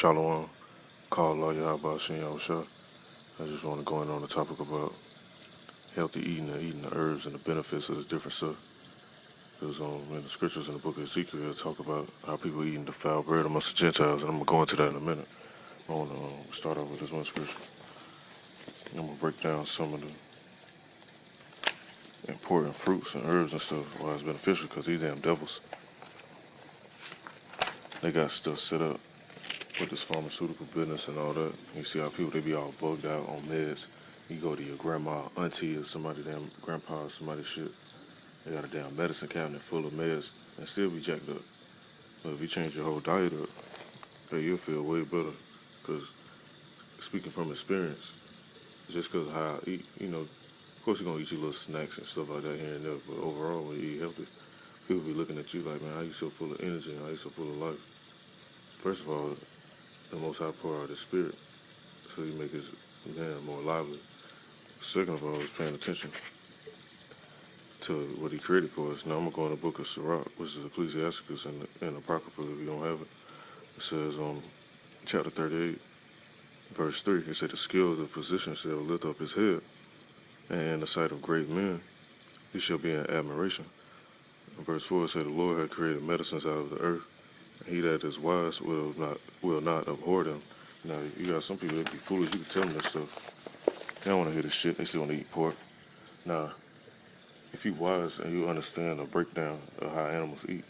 Shalom, call Yahawah Yahawah. I just want to go in on the topic about healthy eating and eating the herbs and the benefits of this different stuff. Because in the scriptures in the book of Ezekiel, it talk about how people eating the foul bread amongst the Gentiles, and I'm going to go into that in a minute. I want to start off with this one scripture. I'm going to break down some of the important fruits and herbs and stuff, why it's beneficial, because these damn devils, they got stuff set up with this pharmaceutical business and all that. You see how people, they be all bugged out on meds. You go to your grandma, auntie, or somebody, damn grandpa, or somebody shit. They got a damn medicine cabinet full of meds and still be jacked up. But if you change your whole diet up, hey, you'll feel way better. Because speaking from experience, just because of how I eat, of course you're going to eat your little snacks and stuff like that here and there. But overall, when you eat healthy, people be looking at you like, man, how you so full of energy and how you so full of life? First of all, the most high pour out the spirit, so you make his man more lively. Second of all, is paying attention to what he created for us. Now I'm going to go in the book of Sirach, which is Ecclesiasticus and Apocrypha if you don't have it. It says, chapter 38, verse 3, it said, the skill of the physician shall lift up his head, and in the sight of great men he shall be in admiration. In verse 4, it said, the Lord had created medicines out of the earth, and he that is wise will not abhor them. Now, you got some people that be foolish, you can tell them this stuff. They don't want to hear this shit, they still want to eat pork. Now, if you wise and you understand the breakdown of how animals eat,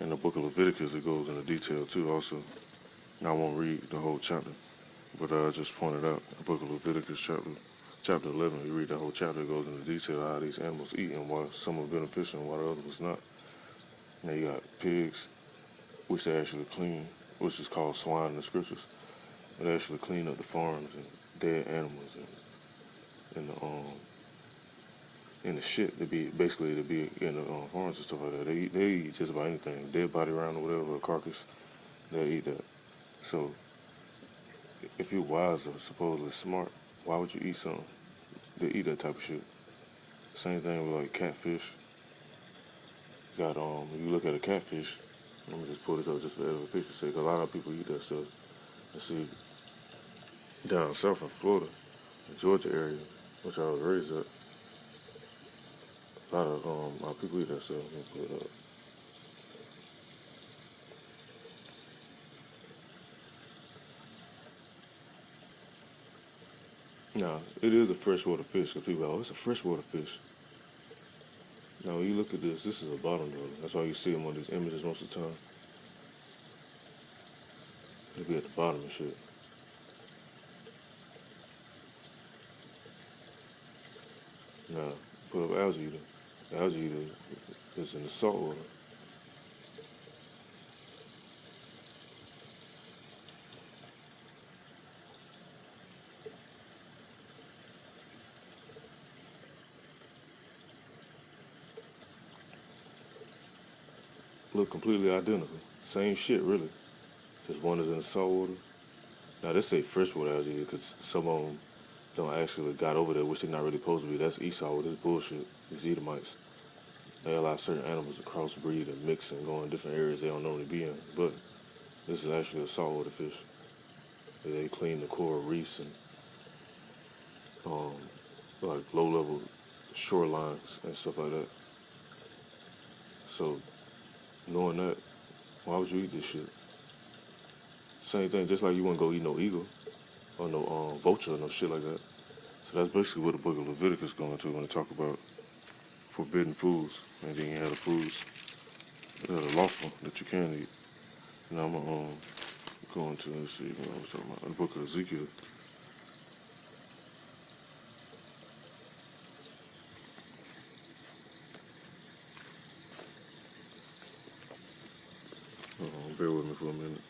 in the book of Leviticus it goes into detail too also. Now I won't read the whole chapter, but I just pointed out the book of Leviticus chapter 11, you read that whole chapter, it goes into detail how these animals eat and why some are beneficial and why the other was not. Now you got pigs, which they actually clean, which is called swine in the scriptures. They actually clean up the farms and dead animals and the shit. They be in the farms and stuff like that. They eat just about anything, dead body round or whatever, a carcass. They eat that. So if you're wise or supposedly smart, why would you eat something that eat that type of shit? Same thing with like catfish. Got if you look at a catfish, let me just pull this up just for the picture's sake. A lot of people eat that stuff. I see down south in Florida, the Georgia area, which I was raised at. A lot of people eat that stuff. Let me pull it up. Now, it is a freshwater fish, because people are like, oh, it's a freshwater fish. Now, when you look at this is a bottom dweller. That's why you see them on these images most of the time. They be at the bottom and shit. Now, put up algae eater. The algae eater is in the salt water. Look completely identical. Same shit, really. Just one is in the salt water. Now, they say freshwater algae because some of them don't actually got over there, which they're not really supposed to be. That's Esau with this bullshit. These Edomites. They allow certain animals to crossbreed and mix and go in different areas they don't normally be in. But this is actually a saltwater fish. They clean the coral reefs and like low-level shorelines and stuff like that. So, knowing that, why would you eat this shit? Same thing, just like you wouldn't go eat no eagle or no vulture or no shit like that. So that's basically what the book of Leviticus is going to when they talk about forbidden foods. And then you have the foods that are lawful that you can eat. Now I'm going to go into, let's see, what I was talking about, the book of Ezekiel. Bear with me for a minute.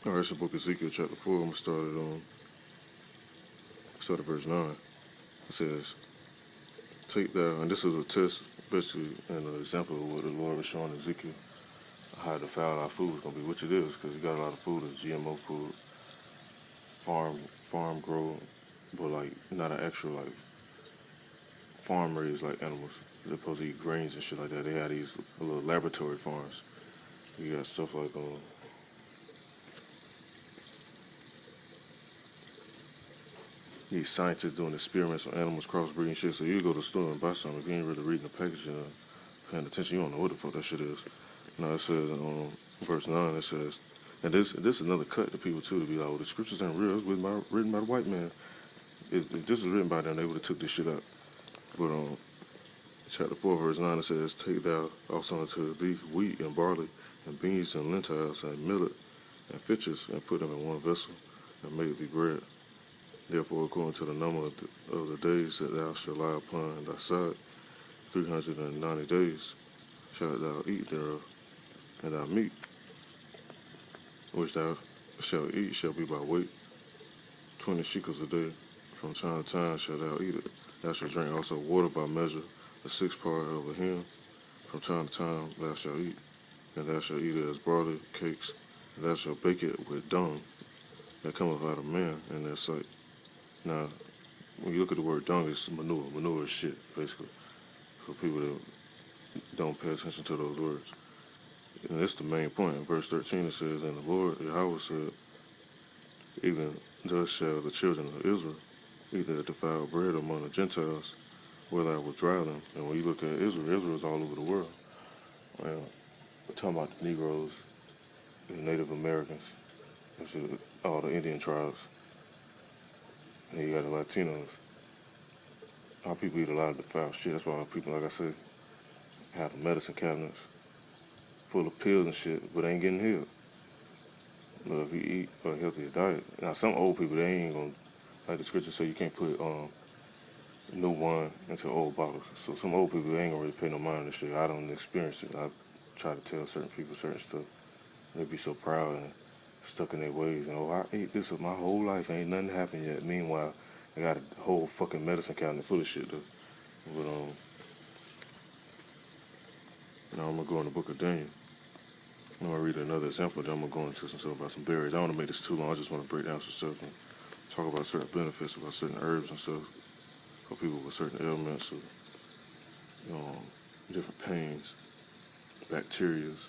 All right, it's the book of Ezekiel chapter 4. I'm going to start at verse 9. It says, take thou, and this is a test, basically, and an example of what the Lord was showing Ezekiel, how defiled our food is going to be, which it is, because you got a lot of food that's GMO food. farm grow, but like not an actual like farm raised like animals. They're supposed to eat grains and shit like that. They had these little laboratory farms. You got stuff like these scientists doing experiments on animals, crossbreeding shit. So you go to the store and buy something. If you ain't really reading the packaging, paying attention, you don't know what the fuck that shit is. Now it says verse 9, it says, and this is another cut to people too, to be like, well, the scriptures ain't real. It's written by the white man. If this was written by them, they would have took this shit out. But chapter 4, verse 9, it says, take thou also unto thee wheat and barley and beans and lentils and millet and fitches, and put them in one vessel, and make thee bread. Therefore, according to the number of the days that thou shalt lie upon thy side, 390 days shalt thou eat thereof, and thy meat, which thou shalt eat, shall be by weight, 20 shekels a day. From time to time shalt thou eat it. Thou shalt drink also water by measure, a sixth part of a hin. From time to time thou shalt eat, and thou shalt eat it as barley cakes, and thou shalt bake it with dung that cometh out of man in their sight. Now, when you look at the word dung, it's manure. Manure is shit, basically, for people that don't pay attention to those words. And that's the main point. In verse 13 it says, and the Lord Yahawah said, even thus shall the children of Israel eat their defiled bread among the Gentiles, whether I will dry them. And when you look at Israel, Israel is all over the world. Well, we're talking about the Negroes, the Native Americans, all the Indian tribes, and you got the Latinos. Our people eat a lot of defiled shit. That's why our people, like I said, have the medicine cabinets full of pills and shit, but they ain't getting healed. But if you eat a healthier diet, now some old people, they ain't gonna, like the scripture say, you can't put new wine into old bottles. So some old people, they ain't gonna really pay no mind to this shit. I don't experience it. I try to tell certain people certain stuff. They be so proud and stuck in their ways. And, I ate this my whole life, ain't nothing happened yet. Meanwhile, I got a whole fucking medicine cabinet full of shit though. But now I'm gonna go in the book of Daniel. I'm gonna read another example, then I'm gonna go into some stuff about some berries. I don't wanna make this too long, I just wanna break down some stuff and talk about certain benefits, about certain herbs and stuff for people with certain ailments or different pains, bacterias,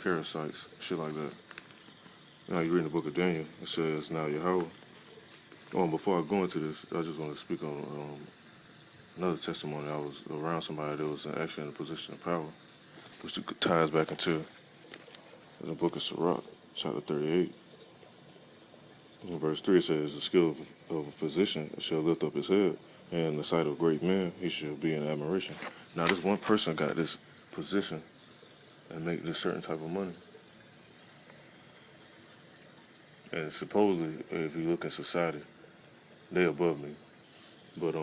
parasites, shit like that. Now you read in the book of Daniel, it says, now Yahawah. And before I go into this, I just want to speak on another testimony. I was around somebody that was actually in a position of power, which ties back into the book of Sirach, chapter 38. In verse 3 it says, the skill of a physician shall lift up his head, and in the sight of great men he shall be in admiration. Now this one person got this position and make this certain type of money. And supposedly, if you look in society, they above me. But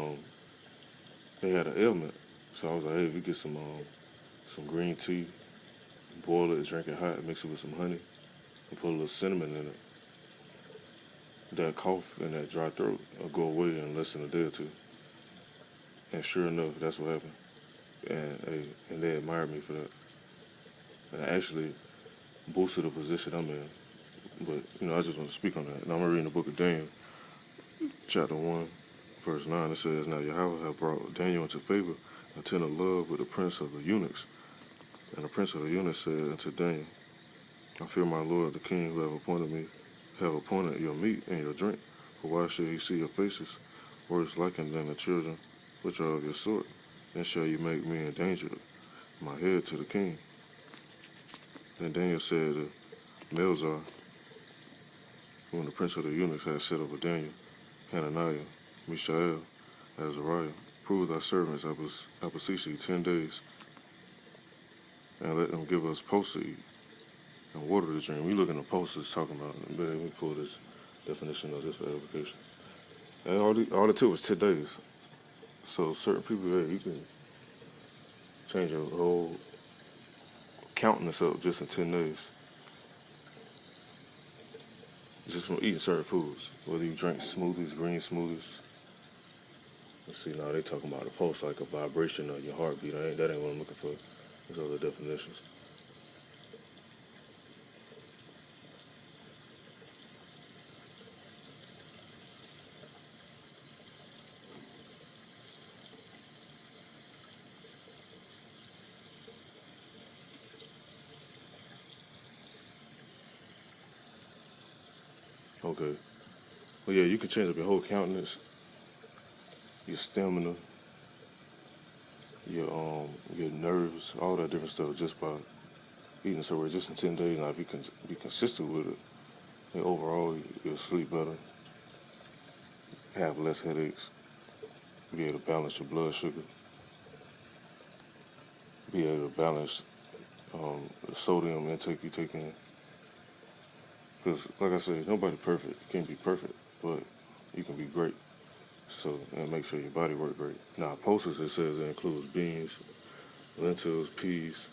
they had an ailment. So I was like, hey, if you get some green tea, boil it, drink it hot, mix it with some honey, and put a little cinnamon in it, that cough and that dry throat will go away in less than a day or two. And sure enough, that's what happened. And they admired me for that. And I actually boosted the position I'm in. But, I just want to speak on that. Now I'm going to read in the book of Daniel, chapter 1, verse 9. It says, now Yahawah had brought Daniel into favor and tender love with the prince of the eunuchs. And the prince of the eunuchs said unto Daniel, I fear my lord the king who have appointed your meat and your drink. For why should he see your faces, worse likened than the children which are of your sort? Then shall you make me endanger my head to the king. Then Daniel said to Melzar, when the prince of the eunuchs had set over Daniel, Hananiah, Mishael, Azariah, prove thy servants, I beseech thee, 10 days, and let them give us posts to eat and water to drink. We look in the posts it's talking about, let me pull this definition of this for edification. And all it took was 10 days. So certain people, you can change your whole countenance up just in 10 days. Just from eating certain foods. Whether you drink smoothies, green smoothies. Let's see, now they talking about a pulse like a vibration of your heartbeat. That ain't what I'm looking for. There's other definitions. Okay. Well, yeah, you can change up your whole countenance, your stamina, your nerves, all that different stuff just by eating so just in 10 days. Now, if you can be consistent with it, then overall you'll sleep better, have less headaches, be able to balance your blood sugar, be able to balance the sodium intake you take in. Because, like I said, nobody perfect. You can't be perfect, but you can be great. So, and make sure your body work great. Now, posters, it says it includes beans, lentils, peas.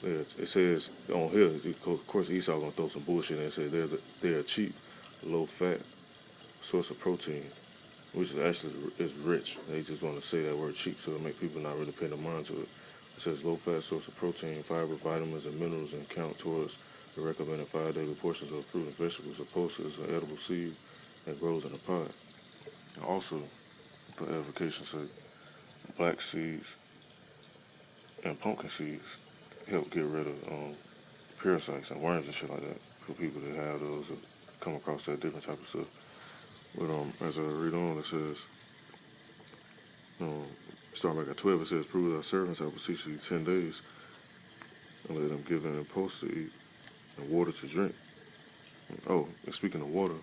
Yeah, it says on here, of course, Esau gonna throw some bullshit in and say they're a cheap, low-fat source of protein, which is actually is rich. They just want to say that word cheap so to make people not really pay no mind to it. It says low-fat source of protein, fiber, vitamins, and minerals, and count towards the recommended 5 daily portions of fruit and vegetables. Opposed to an edible seed that grows in a pot. And also, for edification's sake, black seeds and pumpkin seeds help get rid of parasites and worms and shit like that for people that have those that come across that different type of stuff. But as I read on, it says, starting back at 12, it says, "Prove thy servants I will teach thee 10 days, and let them give them post to eat and water to drink." Oh, and speaking of water,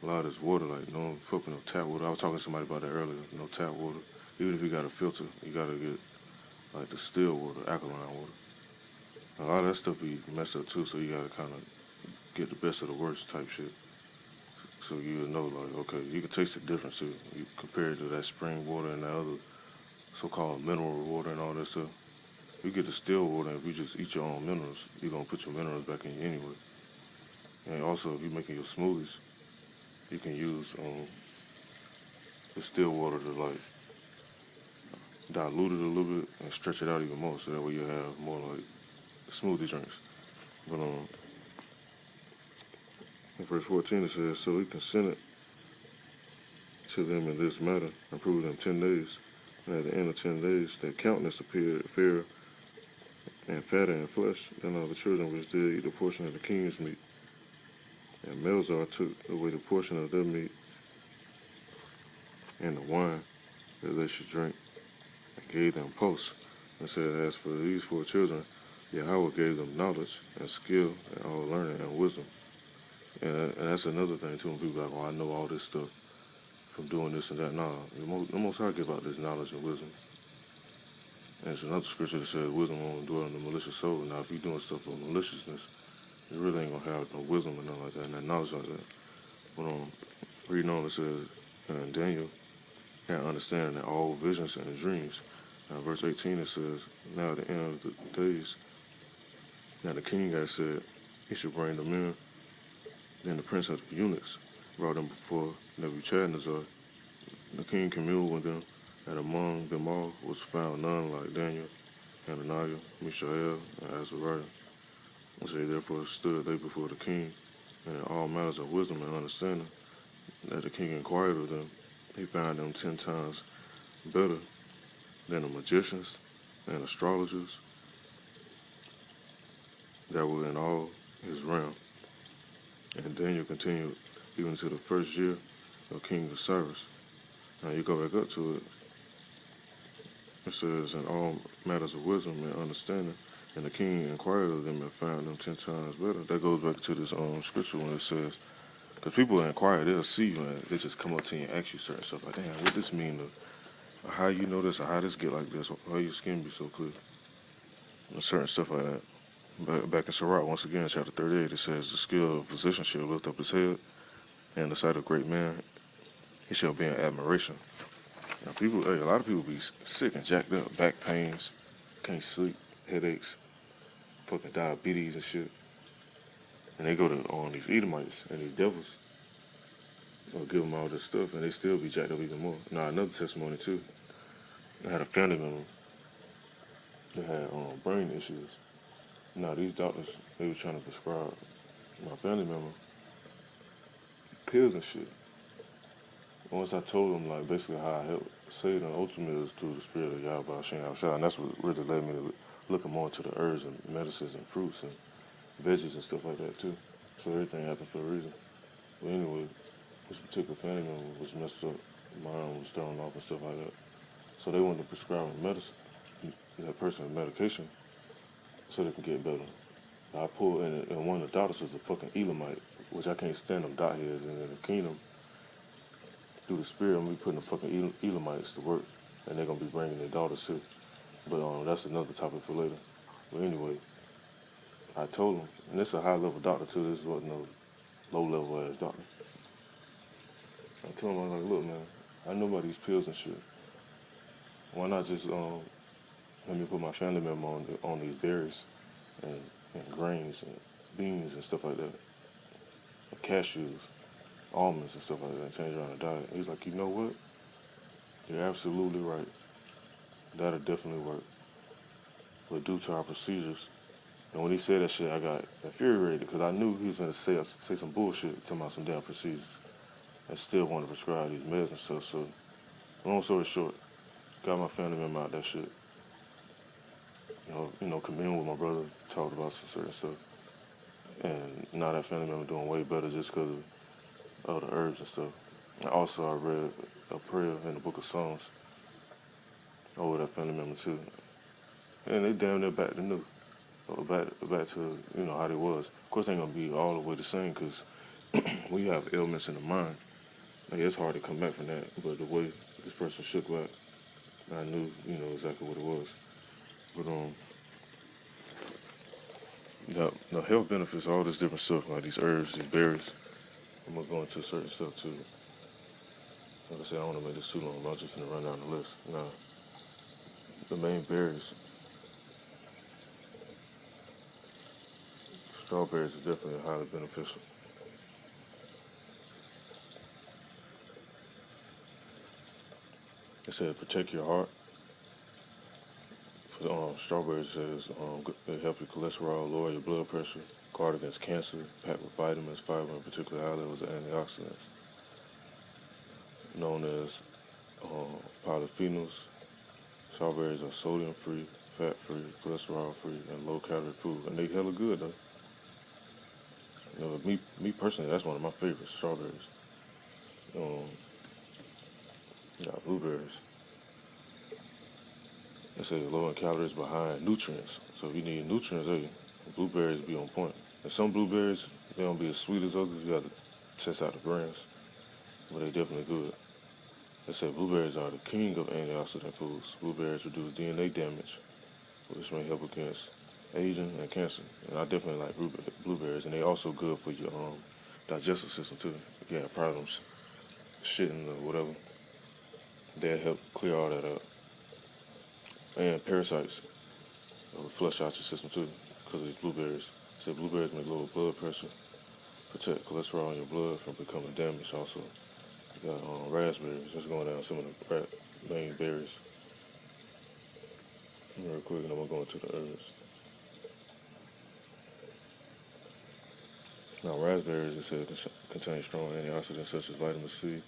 a lot of this water, like no fucking no tap water. I was talking to somebody about that earlier. No tap water. Even if you got a filter, you gotta get like the still water, alkaline water. A lot of that stuff be messed up too, so you gotta kind of get the best of the worst type shit. So you know, like, okay, you can taste the difference too. You compare it to that spring water and that other so-called mineral water and all that stuff. You get the still water, if you just eat your own minerals, you're gonna put your minerals back in you anyway. And also, if you're making your smoothies, you can use the still water to like dilute it a little bit and stretch it out even more, so that way you have more like smoothie drinks. But in verse 14 it says, "So he consented to them in this matter, and proved them 10 days. And at the end of 10 days, their countenance appeared fair and fatter in flesh than all the children which did eat a portion of the king's meat. And Melzar took away the portion of their meat and the wine that they should drink, and gave them posts, and said, As for these 4 children, Yahawah gave them knowledge and skill and all learning and wisdom." And that's another thing too, when people are like, "Oh, I know all this stuff from doing this and that." Nah, the Most High give out this knowledge and wisdom. And it's another scripture that says wisdom won't dwell in the malicious soul. Now, if you're doing stuff for maliciousness, you really ain't gonna have no wisdom or nothing like that, and that knowledge like that. But reading on, it says, and Daniel had understanding in all visions and dreams. Now, verse 18 it says, "Now at the end of the days, now the king had said, he should bring them in. Then the prince of the eunuchs brought them before Nebuchadnezzar. The king communed with them, and among them all was found none like Daniel, Hananiah, Mishael, and Azariah. And so therefore stood they before the king, and in all matters of wisdom and understanding, that the king inquired of them, he found them 10 times better than the magicians and astrologers that were in all his realm. And Daniel continued even to the first year of King Cyrus." Now you go back up to it, it says, "In all matters of wisdom and understanding, and the king inquired of them and found them 10 times better." That goes back to this scripture when it says, because people inquire, they'll see you and they just come up to you and ask you certain stuff like, "Damn, what this mean? Or how you know this? Or how this get like this? Or how your skin be so clear?" And certain stuff like that. But back in Sirach, once again, chapter 38, it says, "The skill of physician shall lift up his head, and the sight of great man, he shall be in admiration." Now, a lot of people be sick and jacked up, back pains, can't sleep, headaches, fucking diabetes and shit. And they go to these Edomites and these devils, or give them all this stuff, and they still be jacked up even more. Now, another testimony too. I had a family member that had brain issues. Now, these doctors, they were trying to prescribe my family member pills and shit. Once I told them, like, basically how I help save them, ultimately is through the spirit of Yahawah, and that's what really led me to looking more into the herbs and medicines and fruits and veggies and stuff like that too. So everything happened for a reason. But anyway, this particular family member was messed up. Mine was thrown off and stuff like that. So they wanted to prescribe medicine, that person medication, so they can get better. I pulled in, and one of the doctors was a fucking Elamite, which I can't stand them dot heads. And in the kingdom, through the spirit, I'm gonna be putting the fucking Elamites to work, and they're gonna be bringing their daughters here. But that's another topic for later. But anyway, I told him, and this is a high level doctor too. This wasn't no low level ass doctor. I told him, I was like, look, man, I know about these pills and shit. Why not just let me put my family member on these berries and grains and beans and stuff like that, and cashews, almonds and stuff like that, and change around the diet. He's like, you know what? You're absolutely right. That'll definitely work. But due to our procedures, and when he said that shit, I got infuriated because I knew he was gonna say some bullshit, talking about some damn procedures, and still want to prescribe these meds and stuff. So, long story short, got my family member out that shit. Commune with my brother, talked about some certain stuff, and now that family member doing way better just because of the herbs and stuff. And also, I read a prayer in the Book of Psalms over that family member too, and they damn near back to new, or back to how they was. Of course, they ain't gonna be all the way the same because when you have ailments in the mind, like, it's hard to come back from that. But the way this person shook back, I knew exactly what it was. But the health benefits, all this different stuff, like these herbs, these berries. I'm gonna go into certain stuff too. Like I said, I don't want to make this too long. I'm just gonna run down the list. Now, the main berries, strawberries are definitely highly beneficial. It said protect your heart. For the strawberries, it says they help your cholesterol, lower your blood pressure, guard against cancer, packed with vitamins, fiber, and particular olives and antioxidants, known as polyphenols. Strawberries are sodium-free, fat-free, cholesterol-free, and low-calorie food, and they hella good though. Me personally, that's one of my favorites, strawberries. Got blueberries. They say low in calories but high in nutrients. So if you need nutrients, hey, blueberries be on point. And some blueberries, they don't be as sweet as others. You got to test out the brands, but they definitely good. They say blueberries are the king of antioxidant foods. Blueberries reduce DNA damage, which may help against aging and cancer. And I definitely like blueberries, and they also good for your digestive system too. If you have problems shitting or whatever, they'll help clear all that up. And parasites will flush out your system too, because of these blueberries. So blueberries may lower blood pressure, protect cholesterol in your blood from becoming damaged also. You got raspberries, just going down some of the main berries. Real quick, and then we'll go into the herbs. Now, raspberries, it says, contain strong antioxidants such as vitamin C,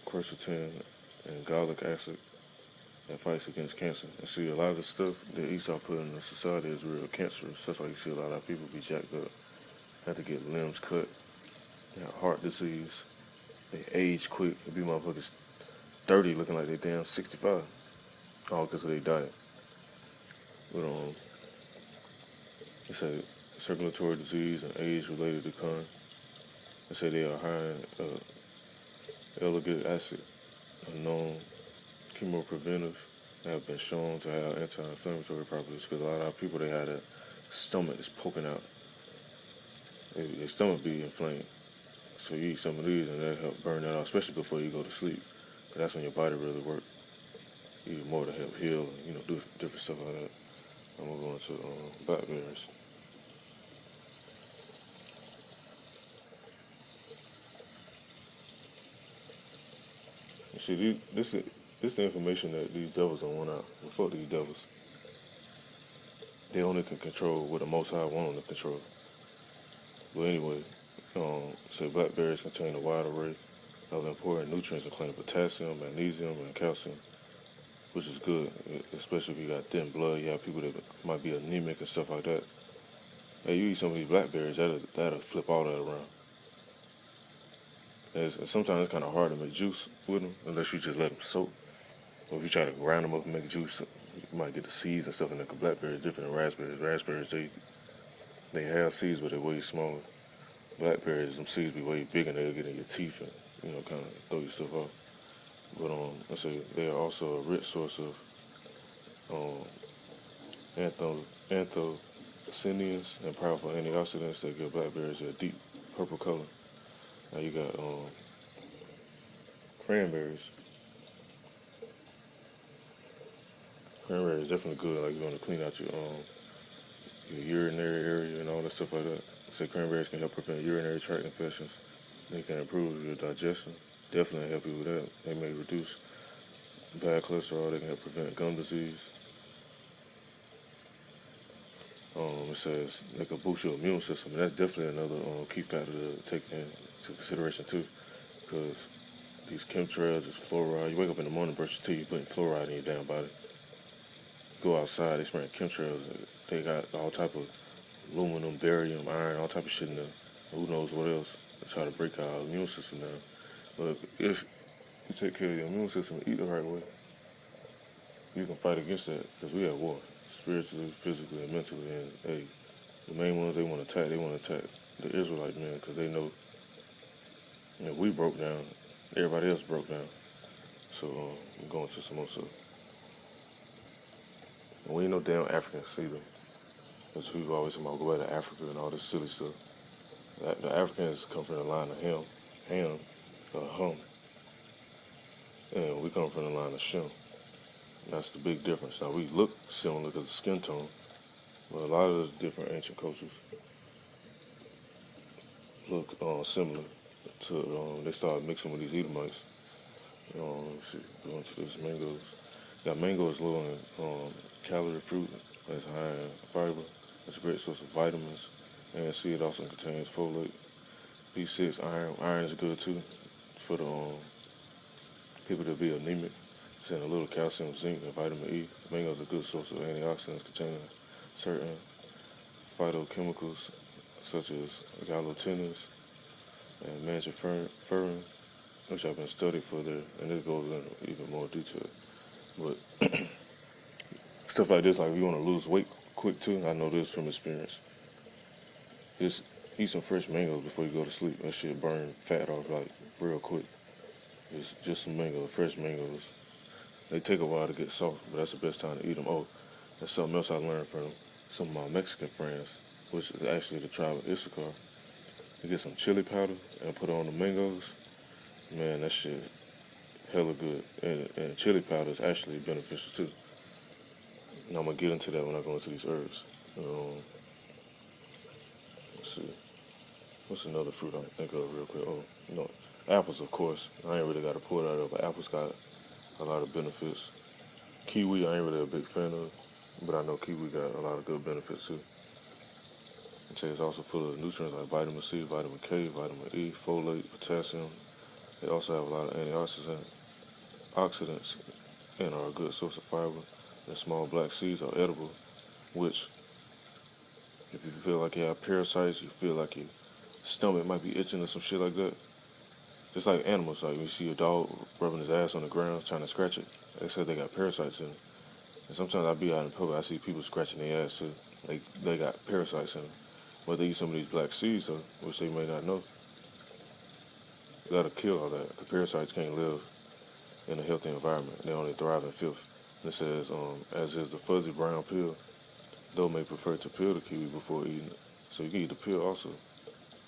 quercetin, and gallic acid that fights against cancer. And see, a lot of the stuff that Esau put in the society is real cancerous. That's why you see a lot of people be jacked up, have to get limbs cut, they have heart disease, they age quick. They be motherfuckers 30 looking like they damn 65, all because of their diet. But they say circulatory disease and age-related decline. They say they are high in ellagic acid, a known chemopreventive, that have been shown to have anti-inflammatory properties. Because a lot of people, they have that stomach that's poking out. Their stomach be inflamed. So you eat some of these and that help burn that out, especially before you go to sleep. Because that's when your body really works. Even more to help heal and, do different stuff like that. I'm going to go into blackberries. You see, this is the information that these devils don't want out. Well, fuck these devils. They only can control what the Most High want them to control. But anyway, say blackberries contain a wide array of important nutrients, including potassium, magnesium, and calcium, which is good, especially if you got thin blood. You have people that might be anemic and stuff like that. Hey, you eat some of these blackberries, that'll flip all that around. And sometimes it's kind of hard to make juice with them unless you just let them soak. Or if you try to grind them up and make juice, you might get the seeds and stuff. And like blackberries is different than raspberries. Raspberries they have seeds, but they're way smaller. Blackberries, them seeds be way bigger, and they'll get in your teeth and kind of throw your stuff off. But let's say they are also a rich source of um, anthocyanins and powerful antioxidants that give blackberries a deep purple color. Now you got cranberries. Cranberry is definitely good. Like you want to clean out your urinary area and all that stuff like that. Say cranberries can help prevent urinary tract infections. They can improve your digestion. Definitely help you with that. They may reduce bad cholesterol. They can help prevent gum disease. It says they can boost your immune system. And that's definitely another key factor to take into consideration too, because these chemtrails, this fluoride. You wake up in the morning, brush your teeth, you putting fluoride in your damn body. Go outside, they spraying chemtrails. They got all type of aluminum, barium, iron, all type of shit in there. Who knows what else? They try to break our immune system down. But if you take care of your immune system and eat the right way, you can fight against that. Because we at war, spiritually, physically, and mentally. And hey, the main ones they want to attack the Israelite men because they know we broke down, everybody else broke down. So we're going to some more stuff. And we ain't no damn Africans either. That's who always talking about go back to Africa and all this silly stuff. The Africans come from the line of Ham, Hum, and we come from the line of Shem. And that's the big difference. Now we look similar because of skin tone, but a lot of the different ancient cultures look similar to. They started mixing with these Edomites. Let's see, going to this mangoes. Got mango is low in calorie fruit. It's high in fiber. It's a great source of vitamins. And see, it also contains folate, B6, iron. Iron is good too for the people that be anemic. It's in a little calcium, zinc, and vitamin E. Mango is a good source of antioxidants containing certain phytochemicals such as galotinoids and mangiferin, which have been studied for their, and this goes into even more detail. But stuff like this, like if you want to lose weight quick too, I know this from experience. Just eat some fresh mangoes before you go to sleep. That shit burn fat off like real quick. It's just some mangoes, fresh mangoes. They take a while to get soft, but that's the best time to eat them. Oh, that's something else I learned from some of my Mexican friends, which is actually the tribe of Issachar. You get some chili powder and put it on the mangoes. Man, that shit hella good. And chili powder is actually beneficial too. And I'm gonna get into that when I go into these herbs. Let's see. What's another fruit I can think of real quick? Oh, apples, of course. I ain't really got to pull that out, but apples got a lot of benefits. Kiwi, I ain't really a big fan of, but I know kiwi got a lot of good benefits too. It's also full of nutrients like vitamin C, vitamin K, vitamin E, folate, potassium. They also have a lot of oxidants, and are a good source of fiber. The small black seeds are edible, which, if you feel like you have parasites, you feel like your stomach might be itching or some shit like that. Just like animals, like when you see a dog rubbing his ass on the ground trying to scratch it, they say they got parasites in it. And sometimes I be out in public, I see people scratching their ass too. They got parasites in them. But they eat some of these black seeds though, which they may not know. That'll kill all that. The parasites can't live in a healthy environment. They only thrive in filth. And it says, as is the fuzzy brown peel, though may prefer to peel the kiwi before eating it. So you can eat the peel also.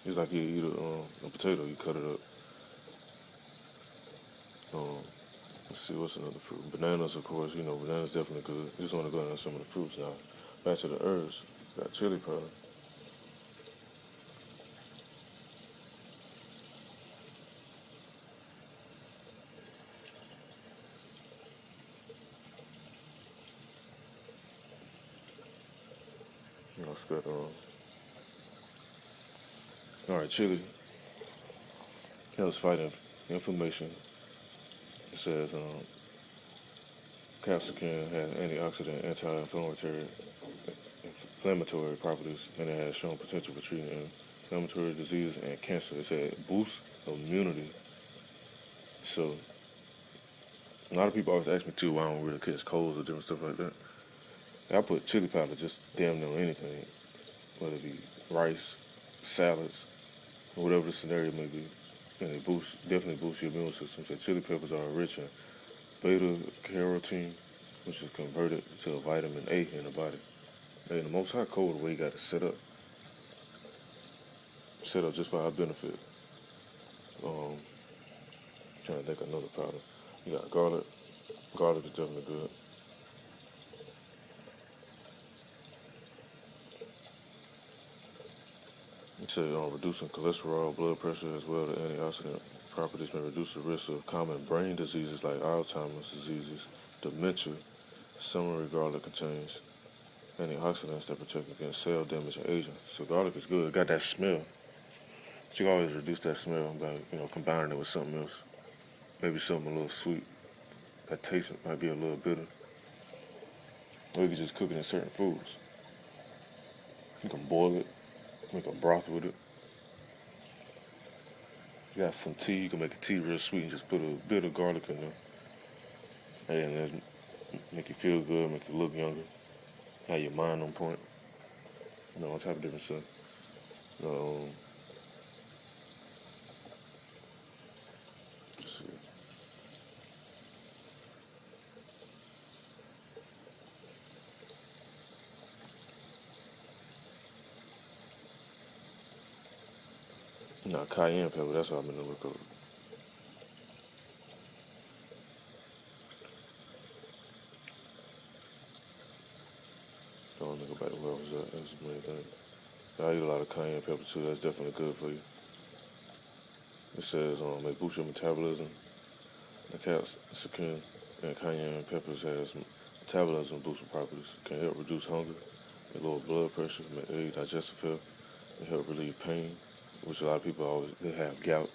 It's like you eat a potato, you cut it up. Let's see, what's another fruit? Bananas, of course, bananas definitely good. Just want to go into some of the fruits now. Back to the herbs. Got chili powder. It's got, alright, chili helps fight inflammation. It says, capsicum has antioxidant, anti-inflammatory properties, and it has shown potential for treating inflammatory diseases, and cancer. It said boosts immunity. So a lot of people always ask me too why I don't really catch colds or different stuff like that. I put chili powder just damn near anything, whether it be rice, salads, or whatever the scenario may be. And it definitely boosts your immune system. So chili peppers are rich in beta carotene, which is converted to a vitamin A in the body. And the most hot cold, the way you got to set up just for our benefit. Trying to think of another powder. You got garlic. Garlic is definitely good. It said reducing cholesterol, blood pressure, as well as antioxidant properties may reduce the risk of common brain diseases like Alzheimer's diseases, dementia. Summery garlic contains antioxidants that protect against cell damage and aging. So garlic is good. It got that smell. But you can always reduce that smell by combining it with something else. Maybe something a little sweet. That taste might be a little bitter. Or you can just cook it in certain foods. You can boil it, make a broth with it. You got some tea, you can make a tea real sweet and just put a bit of garlic in there. And then make you feel good, make you look younger, have your mind on point. All type of different stuff. Let's see. Cayenne pepper, that's what I'm gonna look up. I don't think about where was that. That's the main thing. I eat a lot of cayenne pepper too. That's definitely good for you. It says may boost your metabolism. The capsicum and cayenne peppers has metabolism boosting properties. Can help reduce hunger, may lower blood pressure, may aid digestive health, and help relieve pain, which a lot of people they have gout.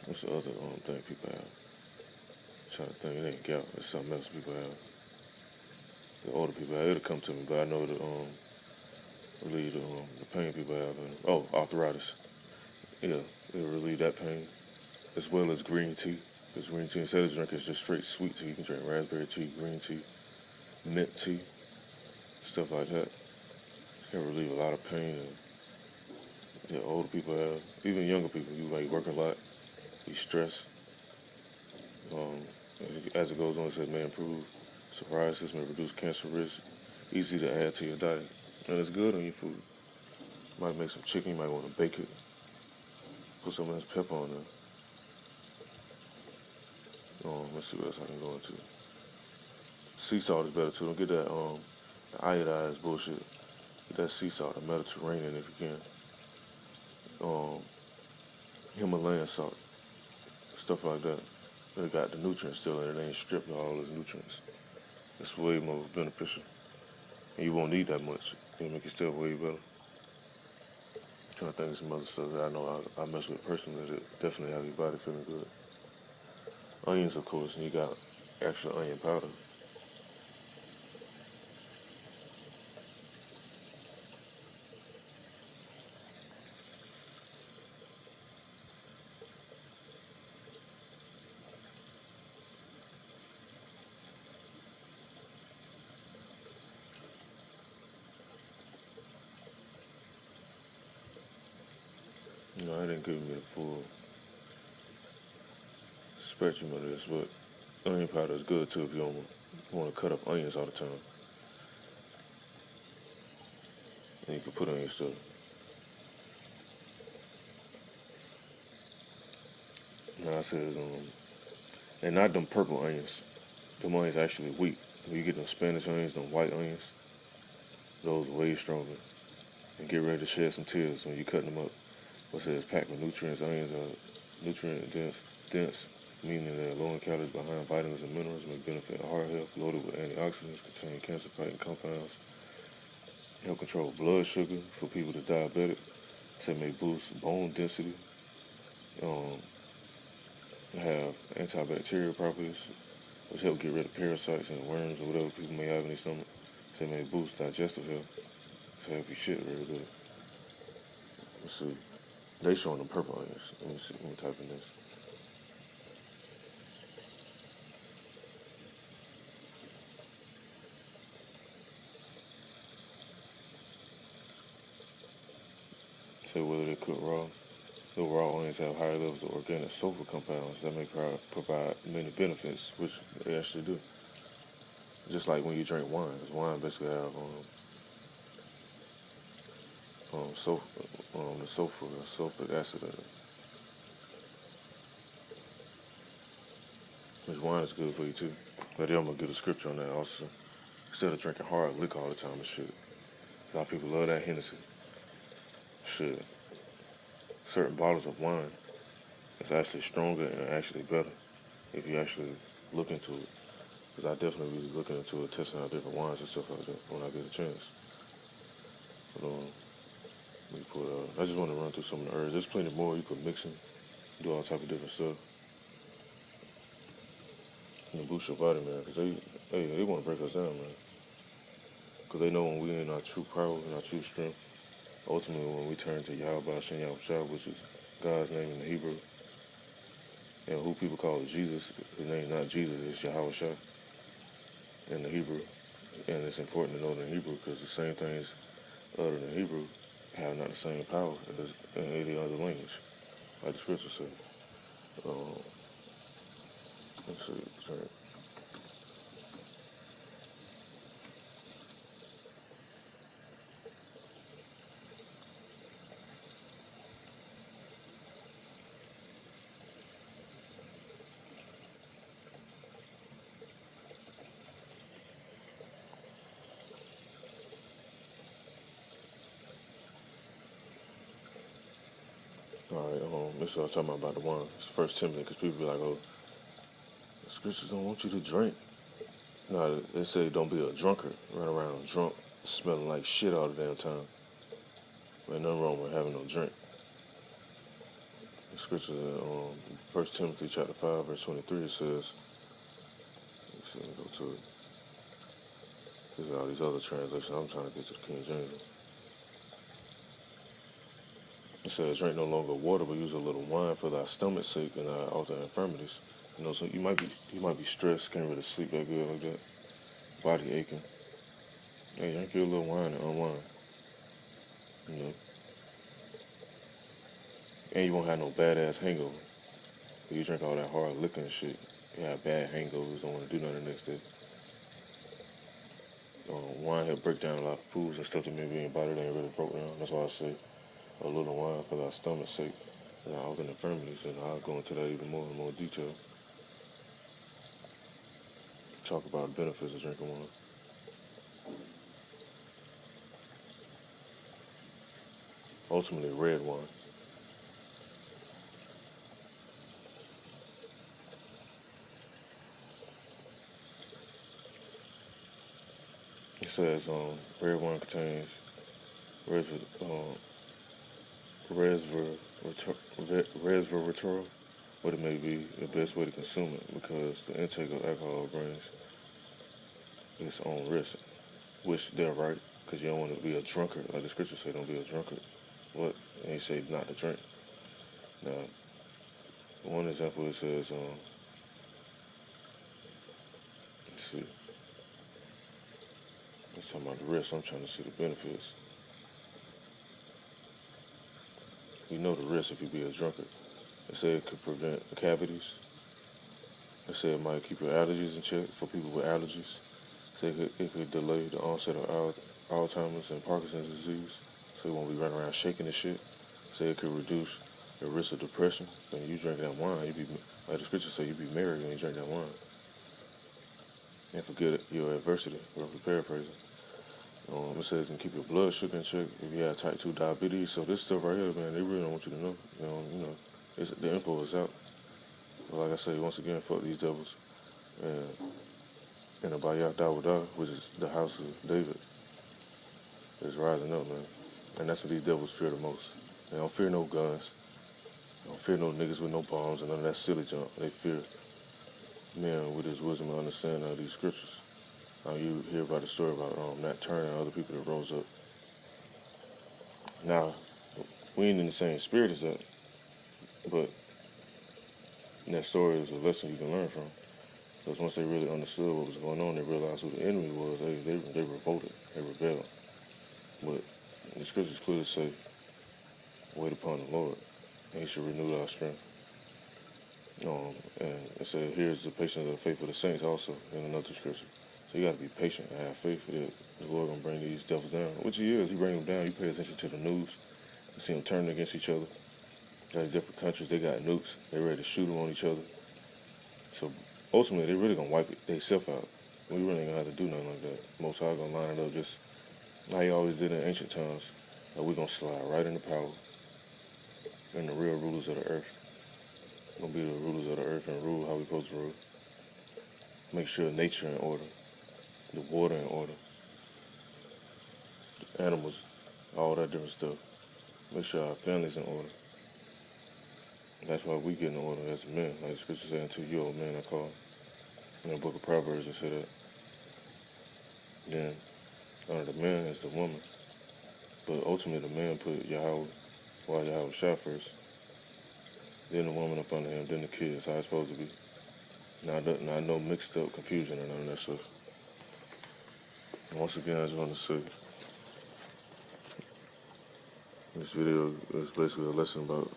What's the other thing people have? I'm trying to think, it ain't gout. It's something else people have. The older people have. It'll come to me, but I know that relieve the pain people have. Arthritis. Yeah, it'll relieve that pain, as well as green tea. Because green tea, instead of drinking, it's just straight sweet tea. You can drink raspberry tea, green tea, mint tea, stuff like that. It can relieve a lot of pain. And older people have, even younger people, you like work a lot, you stress. As it goes on, it says may improve psoriasis, may reduce cancer risk, easy to add to your diet. And it's good on your food. You might make some chicken, you might want to bake it, put some of this pepper on there. Let's see what else I can go into. Sea salt is better too. Don't get that iodized bullshit. Get that sea salt, the Mediterranean if you can. Himalayan salt, stuff like that. They got the nutrients still in it. They ain't stripped of all those nutrients. It's way more beneficial. And you won't need that much. It'll make your stuff way better. I'm trying to think of some other stuff that I know I mess with personally that definitely have your body feeling good. Onions, of course, and you got extra onion powder. I didn't give me the full spectrum of this, but onion powder is good too if you don't want to cut up onions all the time. And you can put on your stuff. Now I said, and not them purple onions. Them onions actually weak. When you get them Spanish onions, them white onions, those are way stronger. And get ready to shed some tears when you cutting them up. What says packed with nutrients, onions are nutrient dense, meaning they're low in calories, behind vitamins and minerals, may benefit heart health, loaded with antioxidants, contain cancer-fighting compounds, help control blood sugar for people that's diabetic, say may boost bone density, have antibacterial properties, which help get rid of parasites and worms or whatever people may have in their stomach. Say may boost digestive health. It's heavy shit real good. Let's see. They showing the purple on this. Let me see. Let me type in this. Say whether they cook raw. The raw onions have higher levels of organic sulfur compounds that may provide many benefits, which they actually do. Just like when you drink wine, because wine basically have sulfur, the sulfuric acid in it. Which wine is good for you too. But then I'm gonna get a scripture on that also. Instead of drinking hard liquor all the time and shit. A lot of people love that Hennessy. Shit. Certain bottles of wine is actually stronger and actually better if you actually look into it. Because I definitely be looking into it, testing out different wines and stuff like that when I get a chance. But I just want to run through some of the herbs. There's plenty more. You could mix them, do all type of different stuff. And boost your body, man. Because they want to break us down, man. Because they know when we in our true power and our true strength, ultimately when we turn to Yahawah, which is God's name in the Hebrew, and who people call Jesus, his name not Jesus, it's Yahawah in the Hebrew. And it's important to know in Hebrew because the same things uttered in Hebrew have not the same power as in any other language, like the scripture says. Let's see. Sorry. All right, this is what I'm talking about the one. It's First Timothy, because people be like, oh, the scriptures don't want you to drink. No, they say don't be a drunkard, run around drunk, smelling like shit all the damn time. Ain't nothing wrong with having no drink. The scripture in 1 Timothy chapter 5, verse 23, it says, let me go to it. There's all these other translations. I'm trying to get to the King James. It says, drink no longer water, but use a little wine for thy stomach's sake and thy all thy infirmities. You know, so you might be stressed, can't really sleep that good like that. Body aching. Hey, drink you a little wine and unwind. You know. And you won't have no badass hangover. If you drink all that hard liquor and shit, you have bad hangovers, don't want to do nothing the next day. Wine help break down a lot of foods and stuff that maybe in your body ain't really broke down. That's why I say a little wine for thy stomach's sake and all the infirmities, and I'll go into that even more in more detail. Talk about the benefits of drinking wine. Ultimately, red wine. It says red wine contains resveratrol, but it may be the best way to consume it because the intake of alcohol brings its own risk, which they're right, because you don't want to be a drunkard. Like the scriptures say, don't be a drunkard. But they say not to drink. Now, one example it says, let's see, let's talk about the risk. I'm trying to see the benefits. You know the risk if you be a drunkard. They say it could prevent cavities. They say it might keep your allergies in check for people with allergies. Say it could delay the onset of Alzheimer's and Parkinson's disease. So you won't be running around shaking and shit. Say it could reduce the risk of depression. When you drink that wine, you be like the scripture say, you be merry when you drink that wine. And forget your adversity, roughly paraphrasing. It says it can keep your blood sugar in check if you have type 2 diabetes. So this stuff right here, man, they really don't want you to know. The info is out. But like I say, once again, fuck these devils. And the Yahawah, which is the house of David, is rising up, man. And that's what these devils fear the most. They don't fear no guns. They don't fear no niggas with no bombs and none of that silly junk. They fear men with his wisdom and understanding of these scriptures. You hear about the story about Nat Turner and other people that rose up Now, we ain't in the same spirit as that, but that story is a lesson you can learn from. Because once they really understood what was going on, they realized who the enemy was. They revolted, they rebelled. But the scriptures clearly say, "Wait upon the Lord, and He shall renew our strength." And it said, "Here's the patience of the faith of the saints." Also in another scripture, so you got to be patient and have faith that the Lord gonna bring these devils down. Which He is. He bring them down. You pay attention to the news. You see them turning against each other. Got different countries. They got nukes. They ready to shoot them on each other. So ultimately, they really gonna wipe it themselves out. We really ain't gonna have to do nothing like that. Most High gonna line it up just like He always did in ancient times. That we gonna slide right into power, and the real rulers of the earth gonna be the rulers of the earth and rule how we supposed to rule. Make sure nature in order, the water in order, the animals, all that different stuff. Make sure our families in order. That's why we get in order as men. Like the scripture said, "Unto you, old men, I call." In the book of Proverbs, it said that. Then under the man is the woman. But ultimately, the man put Yahawah, while Yahawah shot first. Then the woman up under him, then the kids, how it's supposed to be. Not no mixed up confusion or none of that stuff. And once again, I just want to say, this video is basically a lesson about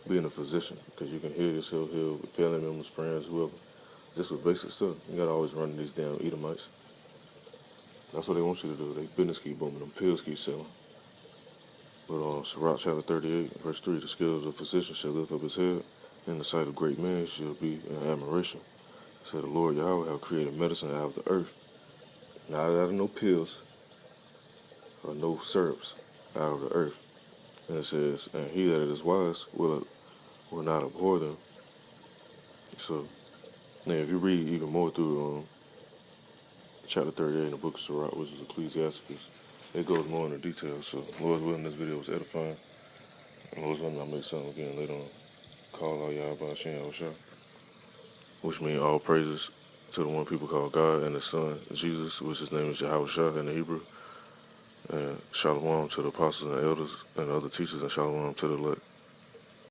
being a physician, because you can heal yourself, heal with family members, friends, whoever. Just with basic stuff. You gotta always run these damn Edomites. That's what they want you to do. They business keep booming, them pills keep selling. But Sirach chapter 38, verse 3, the skills of a physician shall lift up his head, and the sight of great men shall be in admiration. Said the Lord Yahweh have created medicine out of the earth, not out of no pills or no syrups, out of the earth. And it says, and he that is wise will not abhor them. So, now if you read even more through chapter 38 in the book of Sirach, which is Ecclesiasticus, it goes more into detail. So, Lord's willing, this video was edifying. And Lord's willing, I'll make something again later on. Call all Yahawah Yahawah, which means all praises to the one people call God and the Son, Jesus, which his name is Yahawah in the Hebrew. And shalom to the apostles and elders and other teachers, and shalom to the elect.